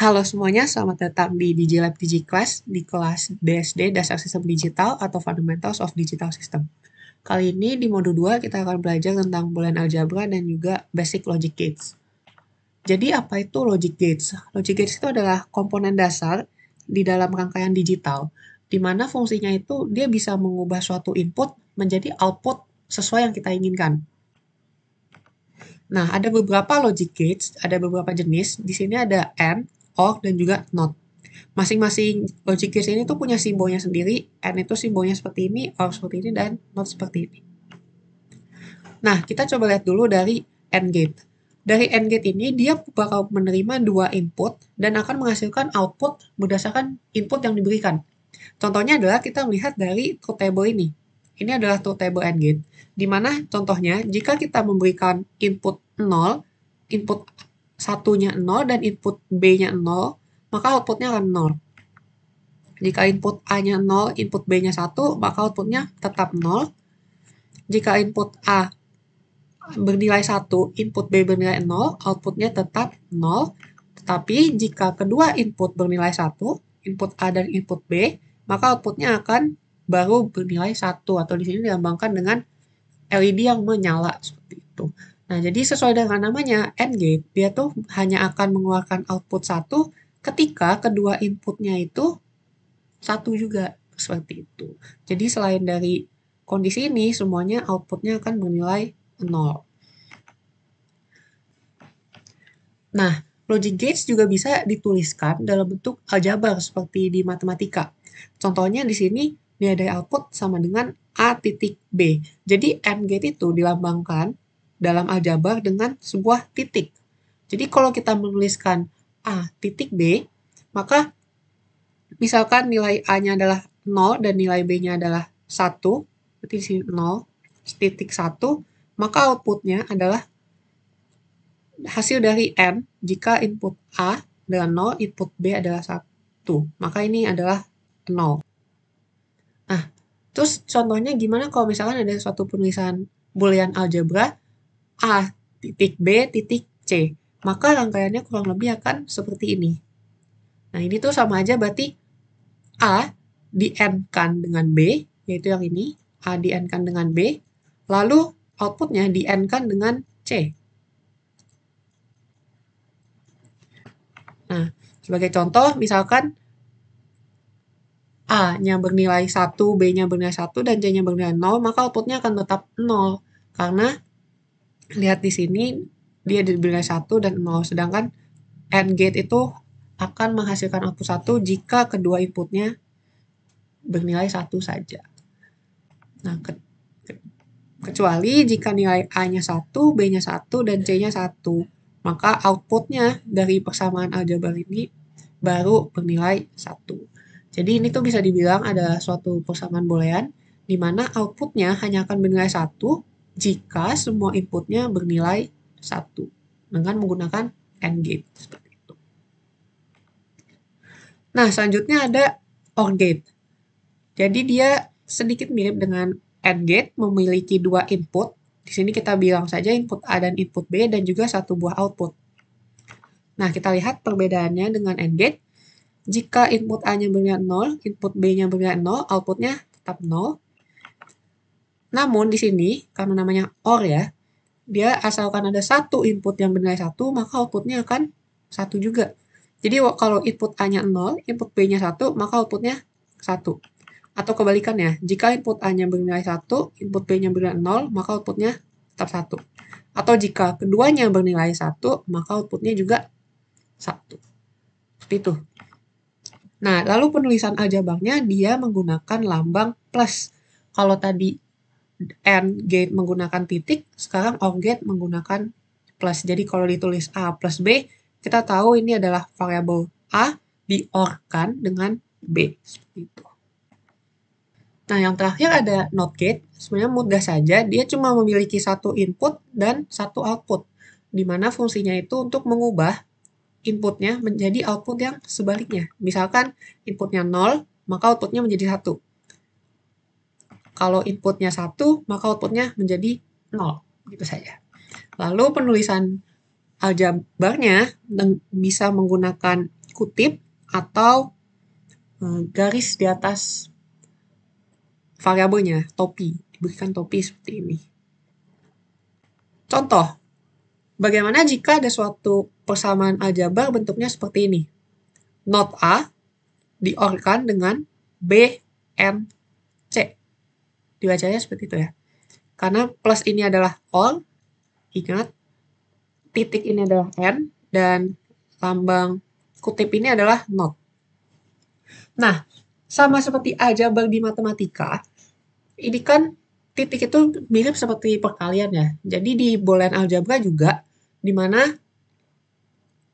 Halo semuanya, selamat datang di DigiLab DigiClass di kelas DSD Dasar Sistem Digital atau Fundamentals of Digital System. Kali ini di mode 2 kita akan belajar tentang Boolean Algebra dan juga Basic Logic Gates. Jadi apa itu Logic Gates? Logic Gates itu adalah komponen dasar di dalam rangkaian digital, di mana fungsinya itu dia bisa mengubah suatu input menjadi output sesuai yang kita inginkan. Nah, ada beberapa logic gates, ada beberapa jenis. Di sini ada AND, OR, dan juga NOT. Masing-masing logic gates ini tuh punya simbolnya sendiri. AND itu simbolnya seperti ini, OR seperti ini, dan NOT seperti ini. Nah, kita coba lihat dulu dari AND gate. Dari AND gate ini, dia bakal menerima dua input dan akan menghasilkan output berdasarkan input yang diberikan. Contohnya adalah kita melihat dari truth table ini. Ini adalah truth table AND gate, di mana contohnya jika kita memberikan input 0, input satunya 0 dan input B-nya 0, maka outputnya akan 0. Jika input A-nya 0, input B-nya 1, maka outputnya tetap 0. Jika input A bernilai 1, input B bernilai 0, outputnya tetap 0. Tetapi jika kedua input bernilai 1, input A dan input B, maka outputnya akan baru bernilai 1, atau di sini dilambangkan dengan LED yang menyala seperti itu. Nah, jadi sesuai dengan namanya AND gate, dia tuh hanya akan mengeluarkan output 1 ketika kedua inputnya itu 1 juga, seperti itu. Jadi selain dari kondisi ini, semuanya outputnya akan bernilai 0. Nah, logic gates juga bisa dituliskan dalam bentuk aljabar seperti di matematika. Contohnya di sini dia ada output sama dengan A titik B. Jadi AND gate itu dilambangkan dalam aljabar dengan sebuah titik. Jadi kalau kita menuliskan A titik B, maka misalkan nilai A-nya adalah 0 dan nilai B-nya adalah 1, berarti di sini 0, titik 1, maka outputnya adalah hasil dari N jika input A adalah 0, input B adalah 1. Maka ini adalah 0. Nah, terus contohnya gimana kalau misalkan ada suatu penulisan Boolean algebra A titik B titik C. Maka rangkaiannya kurang lebih akan seperti ini. Nah, ini tuh sama aja berarti A di-N-kan dengan B, yaitu yang ini. A di-N-kan dengan B. Lalu outputnya di-N-kan dengan C. Nah, sebagai contoh, misalkan A-nya bernilai 1, B-nya bernilai 1, dan C-nya bernilai 0, maka outputnya akan tetap 0. Karena, lihat di sini, dia bernilai 1 dan 0. Sedangkan AND gate itu akan menghasilkan output 1 jika kedua inputnya bernilai 1 saja. Nah, kecuali jika nilai A-nya 1, B-nya 1, dan C-nya 1. Maka outputnya dari persamaan aljabar ini baru bernilai 1. Jadi ini tuh bisa dibilang ada suatu persamaan boolean, di mana outputnya hanya akan bernilai 1 jika semua inputnya bernilai 1 dengan menggunakan AND gate. Seperti itu. Nah, selanjutnya ada OR gate. Jadi dia sedikit mirip dengan AND gate, memiliki dua input. Di sini kita bilang saja input A dan input B dan juga satu buah output. Nah, kita lihat perbedaannya dengan AND gate. Jika input A-nya bernilai 0, input B-nya bernilai 0, outputnya tetap 0. Namun di sini, karena namanya OR ya, dia asalkan ada satu input yang bernilai 1, maka outputnya akan 1 juga. Jadi kalau input A-nya 0, input B-nya 1, maka outputnya 1. Atau kebalikannya, jika input A-nya bernilai 1, input B-nya bernilai 0, maka outputnya tetap 1. Atau jika keduanya bernilai 1, maka outputnya juga 1. Seperti itu. Nah, lalu penulisan aljabarnya dia menggunakan lambang plus. Kalau tadi AND gate menggunakan titik, sekarang OR gate menggunakan plus. Jadi kalau ditulis A plus B, kita tahu ini adalah variabel A di-OR-kan dengan B. Seperti itu. Nah, yang terakhir ada NOT gate. Sebenarnya mudah saja, dia cuma memiliki satu input dan satu output, di mana fungsinya itu untuk mengubah inputnya menjadi output yang sebaliknya. Misalkan inputnya 0, maka outputnya menjadi 1. Kalau inputnya 1, maka outputnya menjadi 0. Gitu saja. Lalu penulisan aljabarnya bisa menggunakan kutip atau garis di atas variabelnya, topi. Diberikan topi seperti ini. Contoh, bagaimana jika ada suatu persamaan aljabar bentuknya seperti ini? Not A di-OR-kan dengan B, N, C. Dibacanya seperti itu ya. Karena plus ini adalah OR, ingat, titik ini adalah N, dan lambang kutip ini adalah not. Nah, sama seperti aljabar di matematika, ini kan titik itu mirip seperti perkalian ya. Jadi di boolean algebra juga, di mana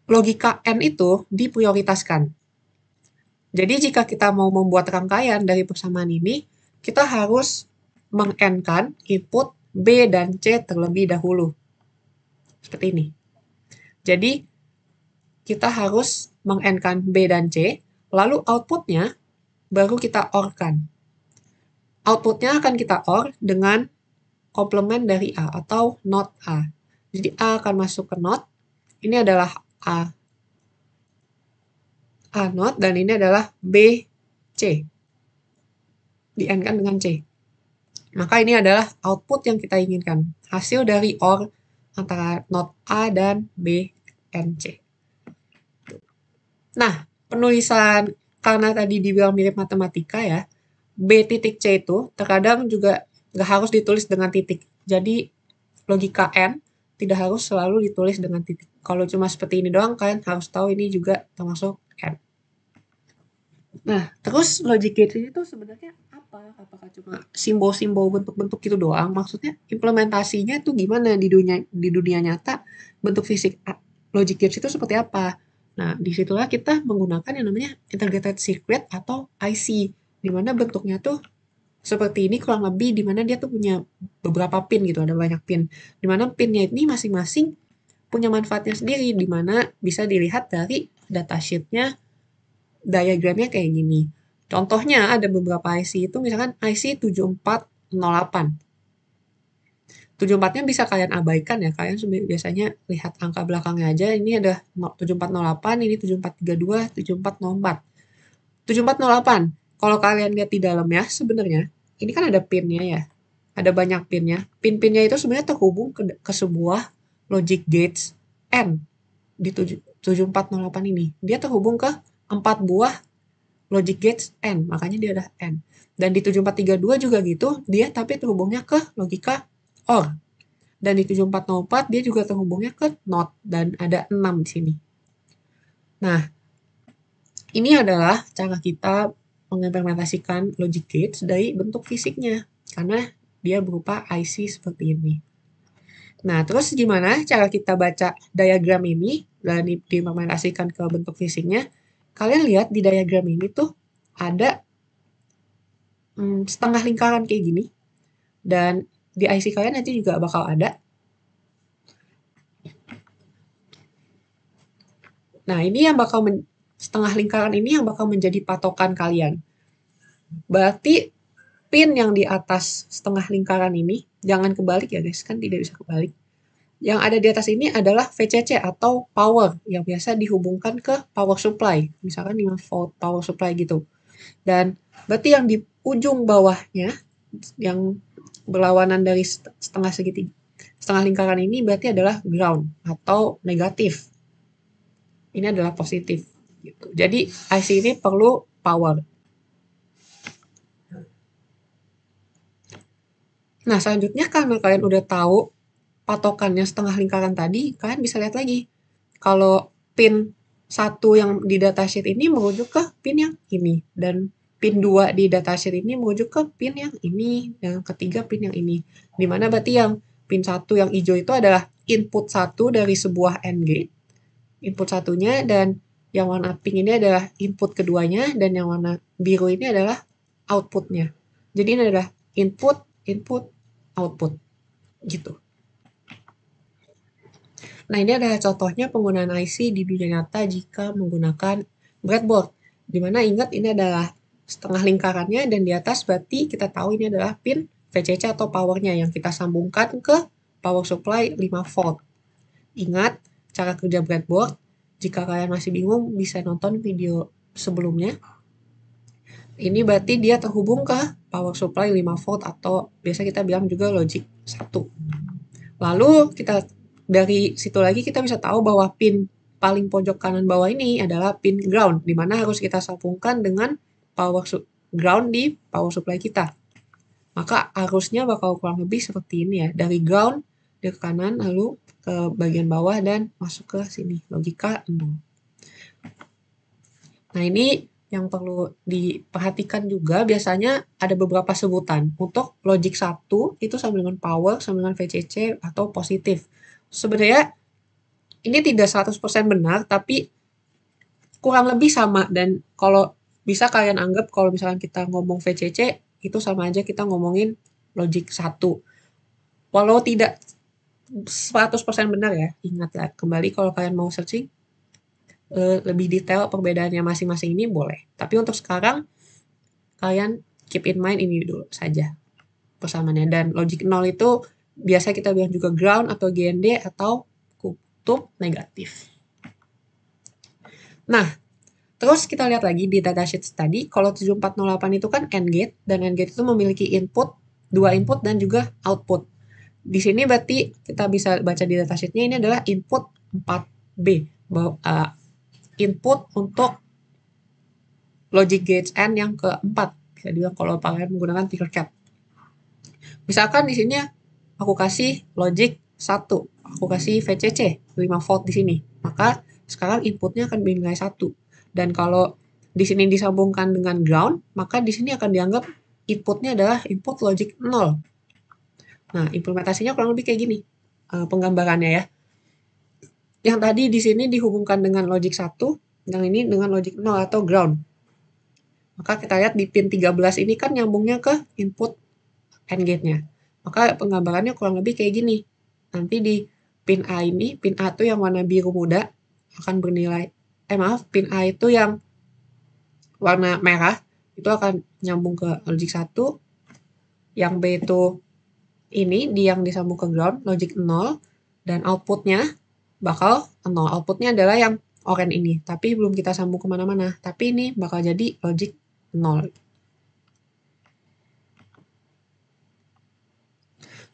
logika N itu diprioritaskan. Jadi jika kita mau membuat rangkaian dari persamaan ini, kita harus meng-N-kan input B dan C terlebih dahulu. Seperti ini. Jadi kita harus meng-N-kan B dan C, lalu outputnya baru kita OR-kan. Outputnya akan kita OR dengan komplement dari A atau not A. Jadi A akan masuk ke not, ini adalah A not, dan ini adalah B, C. Di-N-kan dengan C. Maka ini adalah output yang kita inginkan. Hasil dari OR antara not A dan B, N, C. Nah, penulisan, karena tadi dibilang mirip matematika ya, B titik C itu terkadang juga nggak harus ditulis dengan titik. Jadi, logika N tidak harus selalu ditulis dengan titik. Kalau cuma seperti ini doang, kalian harus tahu ini juga termasuk N. Nah, terus logic gates itu sebenarnya apa? Apakah cuma simbol-simbol bentuk-bentuk gitu doang? Maksudnya implementasinya itu gimana di dunia nyata? Bentuk fisik logic gates itu seperti apa? Nah, disitulah kita menggunakan yang namanya integrated circuit atau IC, di mana bentuknya tuh seperti ini kurang lebih, di mana dia tuh punya beberapa pin gitu, ada banyak pin. Di mana pinnya ini masing-masing punya manfaatnya sendiri, di mana bisa dilihat dari datasheetnya, diagramnya kayak gini. Contohnya ada beberapa IC itu, misalkan IC 7408. 74-nya bisa kalian abaikan ya, kalian biasanya lihat angka belakangnya aja, ini ada 7408, ini 7432, 7404. 7408, kalau kalian lihat di dalamnya sebenarnya, ini kan ada pinnya ya, ada banyak pinnya. Pin-pinnya itu sebenarnya terhubung ke sebuah logic gates N di 7408 ini. Dia terhubung ke 4 buah logic gates N, makanya dia ada N. Dan di 7432 juga gitu, dia tapi terhubungnya ke logika OR. Dan di 7404 dia juga terhubungnya ke NOT, dan ada 6 di sini. Nah, ini adalah cara kita mengimplementasikan logic gates dari bentuk fisiknya, karena dia berupa IC seperti ini. Nah, terus gimana cara kita baca diagram ini dan diimplementasikan ke bentuk fisiknya? Kalian lihat di diagram ini tuh ada setengah lingkaran kayak gini, dan di IC kalian nanti juga bakal ada. Nah, ini yang bakal setengah lingkaran ini yang bakal menjadi patokan kalian. Berarti pin yang di atas setengah lingkaran ini, jangan kebalik ya guys, kan tidak bisa kebalik. Yang ada di atas ini adalah VCC atau power, yang biasa dihubungkan ke power supply. Misalkan 5 volt power supply gitu. Dan berarti yang di ujung bawahnya, yang berlawanan dari setengah segitiga, setengah lingkaran ini berarti adalah ground atau negatif. Ini adalah positif. Gitu. Jadi IC ini perlu power. Nah, selanjutnya karena kalian udah tahu patokannya setengah lingkaran tadi, kalian bisa lihat lagi. Kalau pin 1 yang di datasheet ini merujuk ke pin yang ini, dan pin 2 di datasheet ini merujuk ke pin yang ini, yang ketiga pin yang ini. Dimana berarti yang pin 1 yang hijau itu adalah input 1 dari sebuah AND gate, input satunya, dan yang warna pink ini adalah input keduanya, dan yang warna biru ini adalah outputnya. Jadi ini adalah input, input, output. Gitu. Nah, ini adalah contohnya penggunaan IC di dunia nyata jika menggunakan breadboard. Dimana ingat ini adalah setengah lingkarannya, dan di atas berarti kita tahu ini adalah pin VCC atau powernya yang kita sambungkan ke power supply 5 volt. Ingat cara kerja breadboard, Jika kalian masih bingung, bisa nonton video sebelumnya. Ini berarti dia terhubung ke power supply 5 volt atau biasa kita bilang juga logic 1. Lalu kita dari situ lagi kita bisa tahu bahwa pin paling pojok kanan bawah ini adalah pin ground, di mana harus kita sambungkan dengan ground di power supply kita. Maka arusnya bakal kurang lebih seperti ini ya, dari ground ke kanan lalu ke bagian bawah dan masuk ke sini, logika 0. Nah, ini yang perlu diperhatikan juga, biasanya ada beberapa sebutan. Untuk logic 1 itu sama dengan power, sama dengan VCC atau positif. Sebenarnya ini tidak 100% benar, tapi kurang lebih sama. Dan kalau bisa kalian anggap kalau misalkan kita ngomong VCC, itu sama aja kita ngomongin logic 1. Walau tidak 100% benar ya, ingat ya, kembali kalau kalian mau searching, lebih detail perbedaannya masing-masing ini boleh. Tapi untuk sekarang, kalian keep in mind ini dulu saja persamaannya. Dan logic 0 itu biasa kita bilang juga ground atau GND atau kutub negatif. Nah, terus kita lihat lagi di datasheet tadi, kalau 7408 itu kan AND gate, dan AND gate itu memiliki input, 2 input dan juga output. Di sini berarti kita bisa baca di datasheetnya ini adalah input 4B. Input untuk logic gates AND yang keempat. Bisa juga kalau kalian menggunakan Tinkercad. Misalkan di sini aku kasih logic 1, aku kasih VCC 5 volt di sini. Maka sekarang inputnya akan bernilai 1. Dan kalau di sini disambungkan dengan ground, maka di sini akan dianggap inputnya adalah input logic 0. Nah, implementasinya kurang lebih kayak gini. Penggambarannya ya. Yang tadi di sini dihubungkan dengan logic 1, yang ini dengan logic 0 atau ground. Maka kita lihat di pin 13 ini kan nyambungnya ke input AND gate-nya. Maka penggambarannya kurang lebih kayak gini. Nanti di pin A ini, pin A itu yang warna biru muda akan bernilai, pin A itu yang warna merah itu akan nyambung ke logic 1. Yang B itu ini yang disambung ke ground, logic 0, dan outputnya bakal 0. Outputnya adalah yang oranye ini, tapi belum kita sambung kemana-mana. Tapi ini bakal jadi logic 0.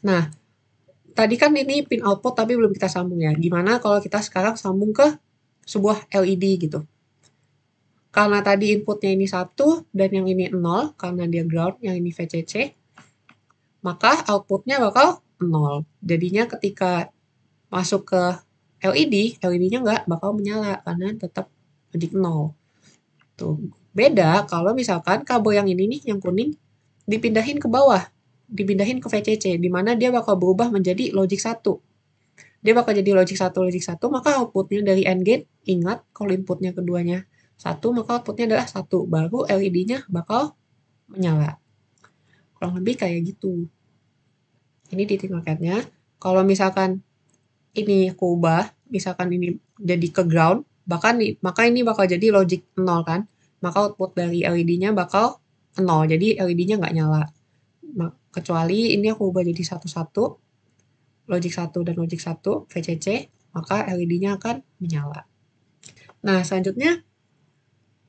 Nah, tadi kan ini pin output tapi belum kita sambung ya. Gimana kalau kita sekarang sambung ke sebuah LED gitu. Karena tadi inputnya ini 1 dan yang ini 0, karena dia ground, yang ini VCC, maka outputnya bakal 0. Jadinya ketika masuk ke LED, LED-nya nggak bakal menyala karena tetap logic 0. Tuh. Beda kalau misalkan kabel yang ini nih, yang kuning, dipindahin ke bawah, dipindahin ke VCC, di mana dia bakal berubah menjadi logic 1. Dia bakal jadi logic 1, maka outputnya dari AND gate, ingat kalau inputnya keduanya 1, maka outputnya adalah 1. Baru LED-nya bakal menyala. Kurang lebih kayak gitu. Ini di Tinkercad-nya. Kalau misalkan ini aku ubah, misalkan ini jadi ke ground, maka ini bakal jadi logic 0 kan. Maka output dari LED-nya bakal 0. Jadi LED-nya nggak nyala. Kecuali ini aku ubah jadi 1, logic 1 dan logic 1, VCC, maka LED-nya akan menyala. Nah, selanjutnya,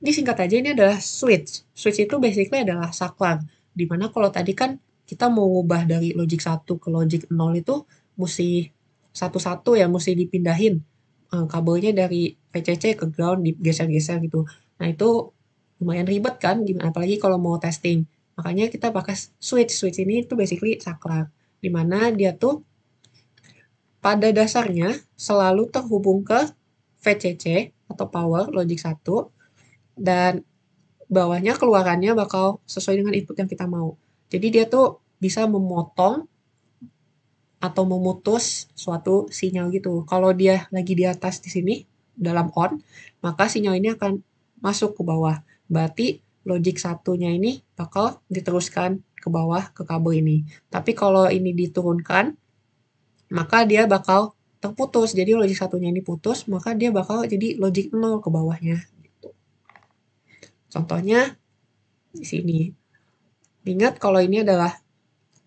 disingkat aja ini adalah switch. Switch itu basically adalah saklar. Dimana kalau tadi kan kita mau ngubah dari logic 1 ke logic 0 itu mesti satu-satu ya, mesti dipindahin kabelnya dari VCC ke ground, digeser-geser gitu. Nah, itu lumayan ribet kan, apalagi kalau mau testing. Makanya kita pakai switch. Switch ini itu basically saklar. Dimana dia tuh pada dasarnya selalu terhubung ke VCC atau power logic 1 dan bawahnya keluarannya bakal sesuai dengan input yang kita mau. Jadi dia tuh bisa memotong atau memutus suatu sinyal gitu. Kalau dia lagi di atas di sini dalam on, maka sinyal ini akan masuk ke bawah. Berarti logic 1-nya ini bakal diteruskan ke bawah ke kabel ini. Tapi kalau ini diturunkan, maka dia bakal terputus. Jadi logic 1-nya ini putus, maka dia bakal jadi logic 0 ke bawahnya. Gitu. Contohnya di sini. Ingat kalau ini adalah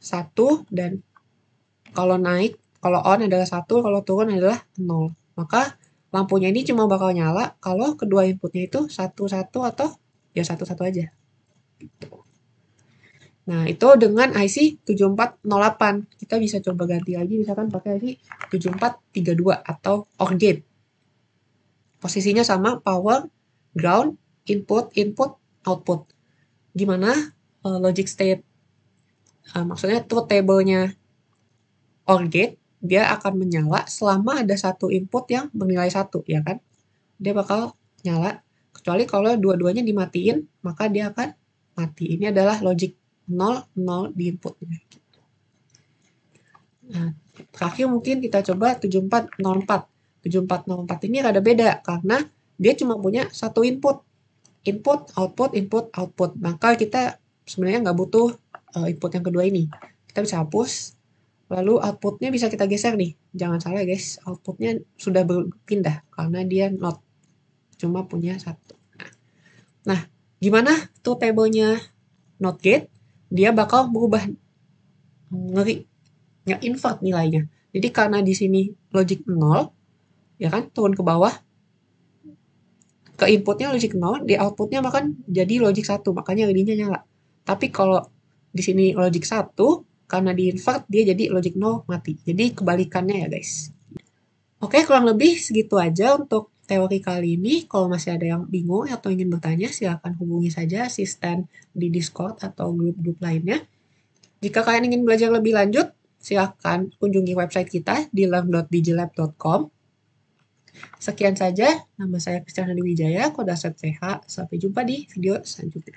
1 dan kalau naik, kalau on adalah 1, kalau turun adalah 0. Maka lampunya ini cuma bakal nyala kalau kedua inputnya itu satu-satu atau ya satu-satu aja. Nah, itu dengan IC 7408. Kita bisa coba ganti lagi misalkan pakai IC 7432 atau OR gate. Posisinya sama, power, ground, input, input, output. Gimana logic state? Maksudnya truth table-nya OR gate, dia akan menyala selama ada satu input yang bernilai 1, ya kan? Dia bakal nyala. Kecuali kalau dua-duanya dimatiin, maka dia akan mati. Ini adalah logic 0, 0 di inputnya. Nah, terakhir mungkin kita coba 7404. 7404 ini rada beda karena dia cuma punya satu input. Input, output, input, output. Maka kita sebenarnya nggak butuh input yang kedua ini. Kita bisa hapus. Lalu outputnya bisa kita geser nih. Jangan salah guys, outputnya sudah berpindah karena dia not. Cuma punya satu. Nah, gimana tuh table-nya not gate? Dia bakal berubah nge-invert nilainya. Jadi karena di sini logic 0, ya kan, turun ke bawah, ke inputnya logic 0, di outputnya makan jadi logic 1, makanya LED-nya nyala. Tapi kalau di sini logic 1, karena di invert, dia jadi logic 0 mati. Jadi kebalikannya ya guys. Oke, kurang lebih segitu aja untuk teori kali ini. Kalau masih ada yang bingung atau ingin bertanya, silakan hubungi saja asisten di Discord atau grup-grup lainnya. Jika kalian ingin belajar lebih lanjut, silakan kunjungi website kita di learn.digilab.com. Sekian saja, nama saya Kristiana Wijaya, kode aset CH. Sampai jumpa di video selanjutnya.